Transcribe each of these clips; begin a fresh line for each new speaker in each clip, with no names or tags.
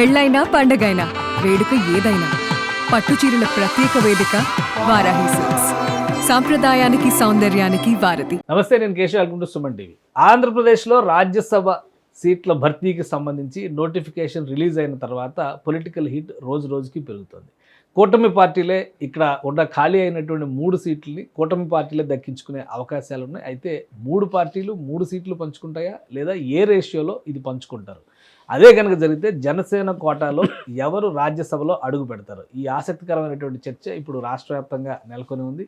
పెళ్ళైనా పండగైనా వేడుక ఏదైనా పట్టుచీరల ప్రత్యేక వేదిక వారాహి సిల్క్స్. సాంప్రదాయానికి సౌందర్యానికి వారధి.
నమస్తే, నేను Keshav. Welcome to Suman TV. ఆంధ్రప్రదేశ్లో రాజ్యసభ సీట్ల భర్తీకి సంబంధించి నోటిఫికేషన్ రిలీజ్ అయిన తర్వాత పొలిటికల్ హీట్ రోజు రోజుకి పెరుగుతుంది. కూటమి పార్టీలే ఇక్కడ ఉన్న ఖాళీ అయినటువంటి 3 సీట్లని కూటమి పార్టీలే దక్కించుకునే అవకాశాలు ఉన్నాయి. అయితే 3 పార్టీలు 3 సీట్లు పంచుకుంటాయా లేదా ఏ రేషియోలో ఇది పంచుకుంటారు? అదే కనుక జరిగితే జనసేన కోటాలో ఎవరు రాజ్యసభలో అడుగు పెడతారు? ఈ ఆసక్తికరమైనటువంటి చర్చ ఇప్పుడు రాష్ట్ర వ్యాప్తంగా నెలకొని ఉంది.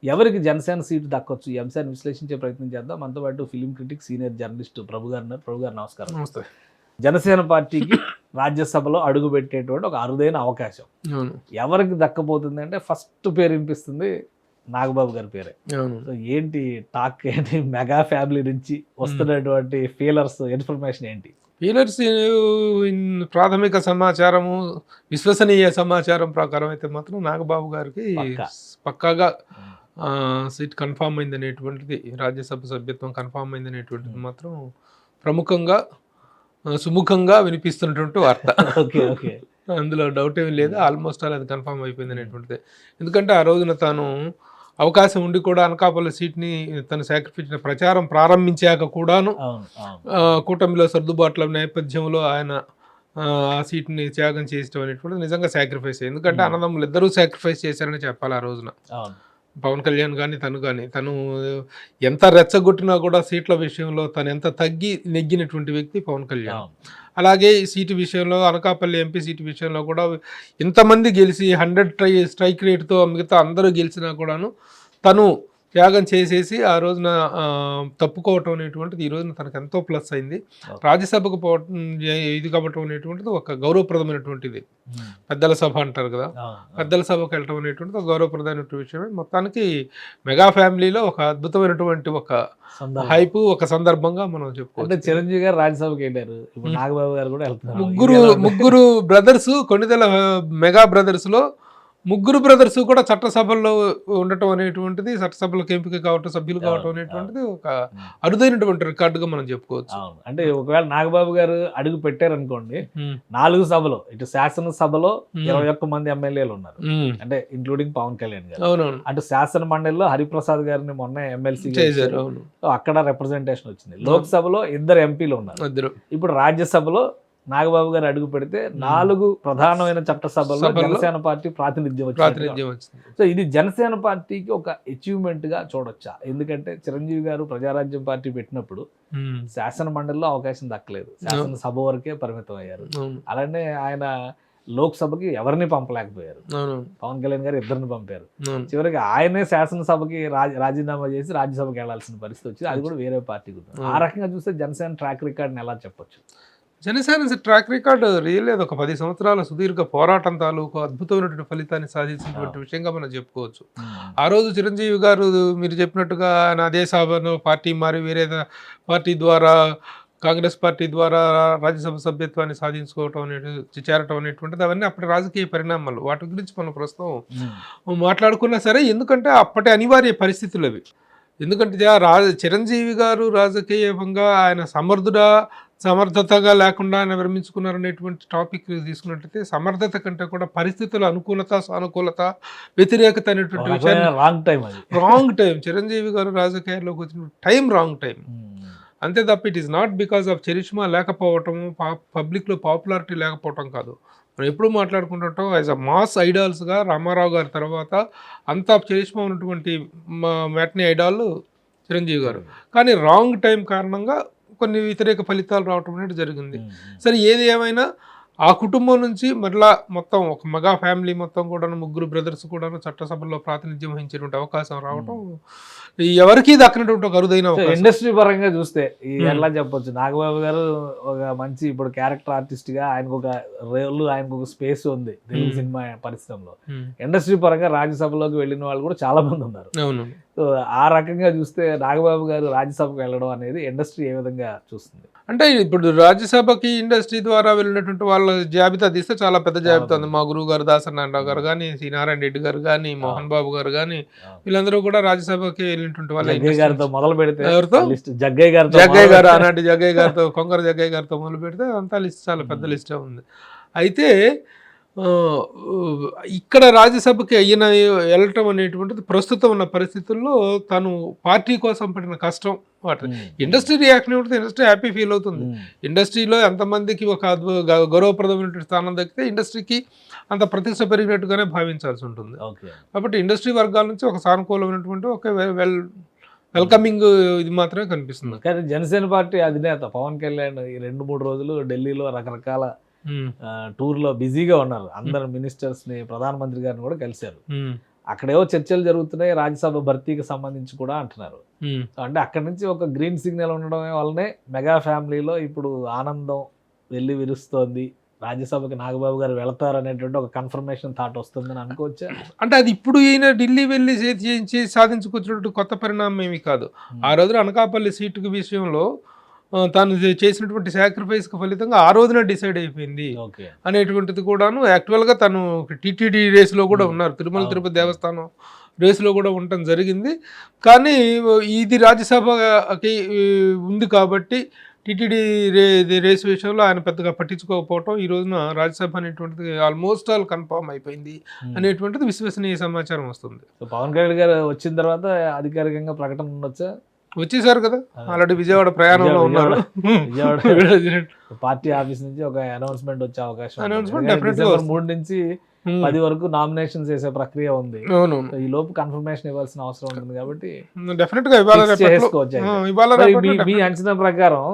ఎవరికి జనసేన సీటు దక్కొచ్చు? ఈ అంశాన్ని విశ్లేషించే ప్రయత్నం చేద్దాం. మనతో పాటు ఫిలిం క్రిటిక్ సీనియర్ జర్నలిస్ట్ ప్రభు గారు ఉన్నారు. ప్రభు గారు నమస్కారం.
నమస్తే.
జనసేన పార్టీకి రాజ్యసభలో అడుగు పెట్టేటువంటి ఒక అరుదైన అవకాశం ఎవరికి దక్కబోతుంది అంటే ఫస్ట్ పేరు వినిపిస్తుంది నాగబాబు గారి పేరే. సో ఏంటి టాక్ ఏంటి? మెగా ఫ్యామిలీ నుంచి వస్తున్నటువంటి ఫీలర్స్ ఇన్ఫర్మేషన్ ఏంటి?
ఫీలర్స్ ప్రాథమిక సమాచారము, విశ్వసనీయ సమాచారం ప్రకారం అయితే మాత్రం నాగబాబు గారికి పక్కాగా సీట్ కన్ఫామ్ అయింది అనేటువంటిది, రాజ్యసభ సభ్యత్వం కన్ఫామ్ అయింది అనేటువంటిది మాత్రం ప్రముఖంగా సుముఖంగా వినిపిస్తున్నటువంటి వార్త. అందులో డౌట్ ఏమీ లేదు. ఆల్మోస్ట్ అది కన్ఫామ్ అయిపోయింది అనేటువంటిది. ఎందుకంటే ఆ రోజున తాను అవకాశం ఉండి కూడా అనకాపల్లి సీట్ని తను సాక్రిఫైస్ ప్రచారం ప్రారంభించాక కూడాను కూటమిలో సర్దుబాట్ల నేపథ్యంలో ఆయన ఆ సీట్ని త్యాగం చేయడం అనేటువంటిది నిజంగా సాక్రిఫైస్. ఎందుకంటే అన్నదమ్ములు ఇద్దరూ సాక్రిఫైస్ చేశారని చెప్పాలి. ఆ రోజున పవన్ కళ్యాణ్ కానీ తను ఎంత రెచ్చగొట్టినా కూడా సీట్ల విషయంలో తను ఎంత తగ్గి నెగ్గినటువంటి వ్యక్తి పవన్ కళ్యాణ్. అలాగే ఈ సీటు విషయంలో అనకాపల్లి ఎంపీ సీటు విషయంలో కూడా ఇంతమంది గెలిచి 100 స్ట్రైక్ రేట్తో మిగతా అందరూ గెలిచినా కూడాను తను త్యాగం చేసేసి ఆ రోజున తప్పుకోవటం అనేటువంటిది ఈ రోజున తనకు ఎంతో ప్లస్ అయింది. రాజ్యసభకు పోవటం ఇది కావటం అనేటువంటిది ఒక గౌరవప్రదమైనటువంటిది. పెద్దల సభ అంటారు కదా, పెద్దల సభకు వెళ్ళటం అనేటువంటిది ఒక గౌరవప్రదమైనటువంటి విషయమే. మొత్తానికి మెగా ఫ్యామిలీలో ఒక అద్భుతమైనటువంటి ఒక హైప్, ఒక సందర్భంగా మనం చెప్పుకోవచ్చు.
చిరంజీవి గారు రాజ్యసభకి వెళ్ళారు, ఇప్పుడు నాగబాబు గారు కూడా వెళ్తున్నారు.
ముగ్గురు బ్రదర్స్, కొన్నిదల మెగా బ్రదర్స్ లో ముగ్గురు బ్రదర్స్ కూడా చట్టసభల్లో ఉండటం అనేటువంటిది, చట్టసభలకు ఎంపిక కావటం, సభ్యులు కావటం అనేటువంటిది ఒక అరుదైనటువంటి రికార్డుగా మనం చెప్పుకోవచ్చు.
అంటే ఒకవేళ నాగబాబు గారు అడుగు పెట్టారనుకోండి, 4 సభలో ఇటు శాసనసభలో 21 మంది ఎమ్మెల్యేలు ఉన్నారు, అంటే ఇంక్లూడింగ్ పవన్ కళ్యాణ్ గారు.
అవునవును.
అటు శాసన మండలిలో హరిప్రసాద్ గారిని మొన్న ఎమ్మెల్సీ
చేశారు.
అక్కడ రిప్రజెంటేషన్ వచ్చింది. లోక్సభలో 2 ఎంపీలు ఉన్నారు. ఇప్పుడు రాజ్యసభలో నాగబాబు గారు అడుగు పెడితే 4 ప్రధానమైన చట్టసభల్లో జనసేన పార్టీ ప్రాతినిధ్యం వచ్చింది. సో ఇది జనసేన పార్టీకి ఒక అచీవ్మెంట్ గా చూడొచ్చా? ఎందుకంటే చిరంజీవి గారు ప్రజారాజ్యం పార్టీ పెట్టినప్పుడు శాసన మండలిలో అవకాశం దక్కలేదు, శాసనసభ వరకే పరిమితం అయ్యారు. అలానే ఆయన లోక్సభకి ఎవరిని పంపలేకపోయారు. పవన్ కళ్యాణ్ గారు 2 పంపారు. చివరికి ఆయనే శాసనసభకి రాజీనామా చేసి రాజ్యసభకి వెళ్లాల్సిన పరిస్థితి వచ్చింది. అది కూడా వేరే పార్టీకి. ఆ రకంగా చూస్తే జనసేన ట్రాక్ రికార్డ్ని ఎలా చెప్పొచ్చు?
జనసేన ట్రాక్ రికార్డ్ రియలేదు. ఒక 10 సంవత్సరాల సుదీర్ఘ పోరాటం తాలూకు అద్భుతమైనటువంటి ఫలితాన్ని సాధించినటువంటి విషయంగా మనం చెప్పుకోవచ్చు. ఆ రోజు చిరంజీవి గారు మీరు చెప్పినట్టుగా ఆయన అదే సభలో పార్టీ మారి వేరే పార్టీ ద్వారా, కాంగ్రెస్ పార్టీ ద్వారా రాజ్యసభ సభ్యత్వాన్ని సాధించుకోవటం చేరటం అనేటువంటిది అవన్నీ అప్పటి రాజకీయ పరిణామాలు. వాటి గురించి మనం ప్రస్తుతం మాట్లాడుకున్నా సరే, ఎందుకంటే అప్పటి అనివార్య పరిస్థితులు అవి. ఎందుకంటే చిరంజీవి గారు రాజకీయంగా ఆయన సమర్థతగా లేకుండా ఆయన విరమించుకున్నారనేటువంటి టాపిక్ తీసుకున్నట్లయితే, సమర్థత కంటే కూడా పరిస్థితుల అనుకూలత, సానుకూలత, వ్యతిరేకత అనేటువంటి విషయాన్ని రాంగ్ టైం చిరంజీవి గారు రాజకీయాల్లోకి వచ్చిన టైం రాంగ్ టైం. అంతే తప్ప it is not because of charisma లేకపోవటము, పబ్లిక్లో పాపులారిటీ లేకపోవటం కాదు. మనం ఎప్పుడు మాట్లాడుకుంటుంటాం యాజ్ అ మాస్ ఐడాల్స్గా రామారావు గారి తర్వాత అంతా చరిష్మా ఉన్నటువంటి మ్యాట్నీ ఐడాల్ చిరంజీవి గారు. కానీ రాంగ్ టైం కారణంగా కొన్ని వ్యతిరేక ఫలితాలు రావటం అనేది జరిగింది. సరే, ఏది ఏమైనా ఆ కుటుంబం నుంచి మరలా మొత్తం ఒక మెగా ఫ్యామిలీ మొత్తం కూడా 3 బ్రదర్స్ కూడా చట్టసభలో ప్రాతినిధ్యం వహించేటువంటి అవకాశం రావటం ఎవరికి దక్కినటువంటి ఒక అరుదైన.
ఇండస్ట్రీ పరంగా చూస్తే ఎలా చెప్పొచ్చు, నాగబాబు గారు ఒక మంచి ఇప్పుడు క్యారెక్టర్ ఆర్టిస్ట్ గా ఆయనకు ఒక రోల్, ఆయనకు ఒక స్పేస్ ఉంది తెలుగు సినిమా పరిశ్రమలో. ఇండస్ట్రీ పరంగా రాజ్యసభలోకి వెళ్ళిన వాళ్ళు కూడా చాలా మంది ఉన్నారు. సో ఆ రకంగా చూస్తే నాగబాబు గారు రాజ్యసభకు వెళ్ళడం అనేది ఇండస్ట్రీ ఏ విధంగా చూస్తుంది?
అంటే ఇప్పుడు రాజ్యసభకి ఇండస్ట్రీ ద్వారా వెళ్ళినటువంటి వాళ్ళ జాబితా తీస్తే చాలా పెద్ద జాబితా ఉంది. మా గురువు గారు దాసనారాయణ గారు కానీ, సి నారాయణ రెడ్డి గారు కానీ, మోహన్ బాబు గారు కానీ, వీళ్ళందరూ కూడా రాజ్యసభకి వెళ్ళినటువంటి వాళ్ళు.
మొదలు పెడితే
జగ్గయ్య గారు, ఆనాటి జగ్గయ్య గారితో, కొంకర జగ్గయ్య గారితో మొదలు పెడితే అంతా లిస్ట్ చాలా పెద్ద లిస్టే ఉంది. అయితే ఇక్కడ రాజ్యసభకి అయిన వెళ్ళటం అనేటువంటిది ప్రస్తుతం ఉన్న పరిస్థితుల్లో తను పార్టీ కోసం పడిన కష్టం ఇండస్ట్రీ రియాక్షన్ ఉంటుంది, ఇండస్ట్రీ హ్యాపీ ఫీల్ అవుతుంది. ఇండస్ట్రీలో ఎంతమందికి ఒక గౌరవప్రదమైన స్థానం దక్కితే ఇండస్ట్రీకి అంత ప్రతిష్ట పెరిగినట్టుగానే భావించాల్సి ఉంటుంది. కాబట్టి ఇండస్ట్రీ వర్గాల నుంచి ఒక సానుకూలమైనటువంటి ఒక వెల్కమింగ్ ఇది మాత్రమే కనిపిస్తుంది.
కానీ జనసేన పార్టీ అధినేత పవన్ కళ్యాణ్ ఈ 2-3 రోజులు ఢిల్లీలో రకరకాల టూర్ లో బిజీగా ఉన్నారు. అందరు మినిస్టర్స్ ని, ప్రధానమంత్రి గారిని కూడా కలిశారు. అక్కడేవో చర్చలు జరుగుతున్నాయి రాజ్యసభ భర్తీకి సంబంధించి కూడా అంటున్నారు. అంటే అక్కడి నుంచి ఒక గ్రీన్ సిగ్నల్ ఉండడం వల్లనే మెగా ఫ్యామిలీలో ఇప్పుడు ఆనందం వెళ్ళి విరుస్తోంది. రాజ్యసభకి నాగబాబు గారు వెళతారు అనేటువంటి ఒక కన్ఫర్మేషన్ థాట్ వస్తుందని అనుకోవచ్చా?
అంటే అది ఇప్పుడు ఈయన ఢిల్లీ వెళ్ళి చేయించి సాధించుకొచ్చినట్టు కొత్త పరిణామం ఏమి కాదు. ఆ రోజున అనకాపల్లి సీటు విషయంలో తాను చేసినటువంటి సాక్రిఫైస్కి ఫలితంగా ఆ రోజున డిసైడ్ అయిపోయింది అనేటువంటిది కూడాను. యాక్చువల్గా తను టీటీడీ రేసులో కూడా ఉన్నారు, తిరుమల తిరుపతి దేవస్థానం రేసులో కూడా ఉండటం జరిగింది. కానీ ఇది రాజ్యసభకి ఉంది కాబట్టి టీటీడీ రేసు విషయంలో ఆయన పెద్దగా పట్టించుకోకపోవటం ఈ రోజున రాజ్యసభ అనేటువంటిది ఆల్మోస్ట్ ఆల్ కన్ఫర్మ్ అయిపోయింది అనేటువంటిది విశ్వసనీయ సమాచారం వస్తుంది.
పవన్ కళ్యాణ్ గారు వచ్చిన తర్వాత అధికారికంగా ప్రకటన ఉండొచ్చా?
వచ్చేసారు కదా, ఆల్రెడీ విజయవాడ ప్రయాణంలో ఉన్నారు.
విజయవాడ పార్టీ ఆఫీస్ నుంచి ఒక అనౌన్స్మెంట్ వచ్చే అవకాశం. డిసెంబర్ 3 నుంచి 10 వరకు నామినేషన్స్ వేసే ప్రక్రియ ఉంది. ఈ లోపు కన్ఫర్మేషన్ ఇవ్వాల్సిన అవసరం ఉంటుంది కాబట్టి
డెఫినెట్ గా
మీ అంచనా ప్రకారం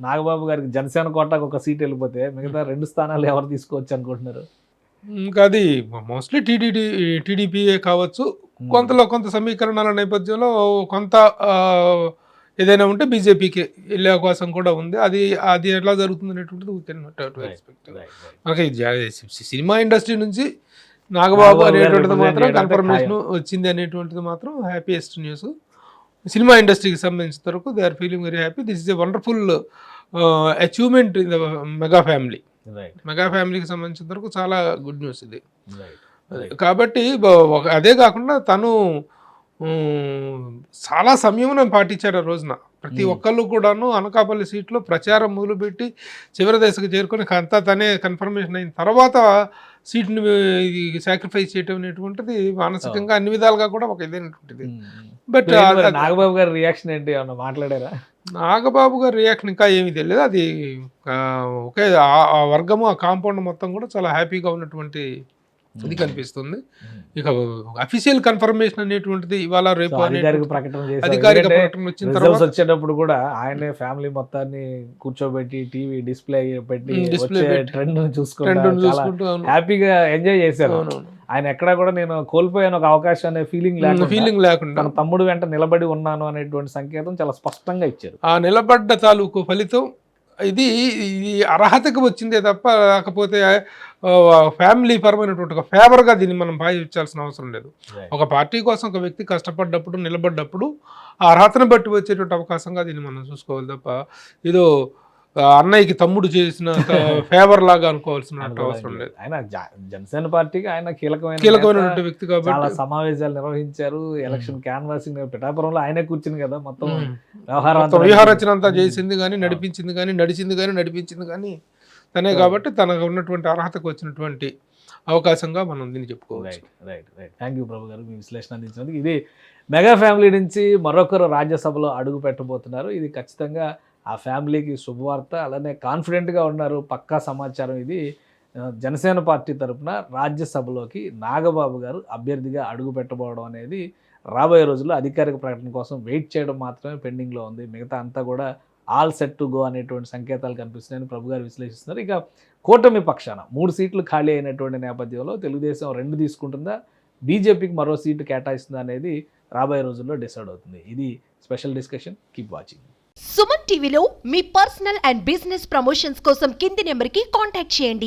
నాగబాబు గారికి జనసేన కోటాకు ఒక సీట్ వెళ్ళిపోతే మిగతా 2 స్థానాలు ఎవరు తీసుకోవచ్చు అనుకుంటున్నారు?
ఇంకా అది మోస్ట్లీ టీడీపీఏ కావచ్చు. కొంత సమీకరణాల నేపథ్యంలో కొంత ఏదైనా ఉంటే బీజేపీకి వెళ్ళే అవకాశం కూడా ఉంది. అది ఎట్లా జరుగుతుంది అనేటువంటిది సినిమా ఇండస్ట్రీ నుంచి నాగబాబు అనేటువంటిది మాత్రం కన్ఫర్మేషన్ వచ్చింది అనేటువంటిది మాత్రం హ్యాపీయెస్ట్ న్యూస్. సినిమా ఇండస్ట్రీకి సంబంధించిన వరకు they are feeling very happy. This is a wonderful achievement in the mega family. Mega ఫ్యామిలీకి సంబంధించిన వరకు చాలా గుడ్ న్యూస్ ఇది. కాబట్టి అదే కాకుండా తను చాలా సంయమనం పాటించాడు ఆ రోజున. ప్రతి ఒక్కళ్ళు కూడాను అనకాపల్లి సీట్లో ప్రచారం మొదలుపెట్టి చివరి దశకు చేరుకొని అంతా తనే కన్ఫర్మేషన్ అయిన తర్వాత సీట్ని సాక్రిఫైస్ చేయటం అనేటువంటిది మానసికంగా అన్ని విధాలుగా కూడా ఒక ఇదైనటువంటిది. బట్
నాగబాబు గారి రియాక్షన్ ఏంటి, ఏమన్నా మాట్లాడారా?
నాగబాబు గారి రియాక్షన్ ఇంకా ఏమీ తెలియదు. అది ఒకే ఆ వర్గము, ఆ కాంపౌండ్ మొత్తం కూడా చాలా హ్యాపీగా ఉన్నటువంటి ఇది కనిపిస్తుంది. ఇక అఫీషియల్ కన్ఫర్మేషన్ అనేటువంటిది ఇవాళ రేపు అధికారిక ప్రకటన వచ్చిన తర్వాత
వచ్చేటప్పుడు కూడా ఆయనే ఫ్యామిలీ మొత్తాన్ని కూర్చోబెట్టి టీవీ డిస్ప్లే పెట్టి ట్రెండ్ చూసుకుంటూ హ్యాపీగా ఎంజాయ్ చేశారు. ఆయన ఎక్కడా కూడా నేను కోల్పోయాను ఒక అవకాశం అనే ఫీలింగ్ లేకుండా తన తమ్ముడు వెంట నిలబడి ఉన్నాను అనేటువంటి సంకేతం చాలా స్పష్టంగా ఇచ్చారు.
ఆ నిలబడ్డ తాలూకు ఫలితం ఇది అర్హతకు వచ్చిందే తప్ప లేకపోతే ఫ్యామిలీ పరమైనటువంటి ఒక ఫేవర్గా దీన్ని మనం భావించాల్సిన అవసరం లేదు. ఒక పార్టీ కోసం ఒక వ్యక్తి కష్టపడ్డప్పుడు, నిలబడ్డప్పుడు ఆ అర్హతను బట్టి వచ్చేటువంటి అవకాశంగా దీన్ని మనం చూసుకోవాలి తప్ప ఏదో అన్నయ్యకి తమ్ముడు చేసిన ఫేవర్ లాగా అనుకోవాల్సిన అవసరం లేదు.
ఆయన జనసేన పార్టీకి ఆయన
కీలకమైనటువంటి వ్యక్తి కాబట్టి
చాలా సమావేశాలు నిర్వహించారు. ఎలక్షన్ క్యాన్వాసింగ్ పిఠాపురంలో ఆయనే కూర్చుని కదా మొత్తం
వ్యూహారచన అంతా చేసింది కానీ నడిపించింది కానీ తనే కాబట్టి తనకు ఉన్నటువంటి అర్హతకు వచ్చినటువంటి అవకాశంగా మనం దీన్ని చెప్పుకోవచ్చు.
రైట్. థ్యాంక్ యూ ప్రభు గారు, మీ విశ్లేషణ అందించినందుకు. ఇది మెగా ఫ్యామిలీ నుంచి మరొకరు రాజ్యసభలో అడుగు పెట్టబోతున్నారు. ఇది ఖచ్చితంగా ఆ ఫ్యామిలీకి శుభవార్త. అలానే కాన్ఫిడెంట్గా ఉన్నారు, పక్కా సమాచారం. ఇది జనసేన పార్టీ తరఫున రాజ్యసభలోకి నాగబాబు గారు అభ్యర్థిగా అడుగు పెట్టబోవడం అనేది రాబోయే రోజుల్లో అధికారిక ప్రకటన కోసం వెయిట్ చేయడం మాత్రమే పెండింగ్లో ఉంది. మిగతా అంతా కూడా ఆల్ సెట్ టు గో అనేటువంటి సంకేతాలు కనిపిస్తున్నాయని ప్రభు గారు విశ్లేషిస్తున్నారు. ఇక కూటమి పక్షాన 3 సీట్లు ఖాళీ అయినటువంటి నేపథ్యంలో తెలుగుదేశం 2 తీసుకుంటుందా, బీజేపీకి మరో సీటు కేటాయిస్తుందా అనేది రాబోయే రోజుల్లో డిసైడ్ అవుతుంది. ఇది special discussion. Keep watching.
Suman టీవీలో మీ పర్సనల్ అండ్ బిజినెస్ ప్రమోషన్స్ కోసం కింది నెంబర్కి కాంటాక్ట్ చేయండి.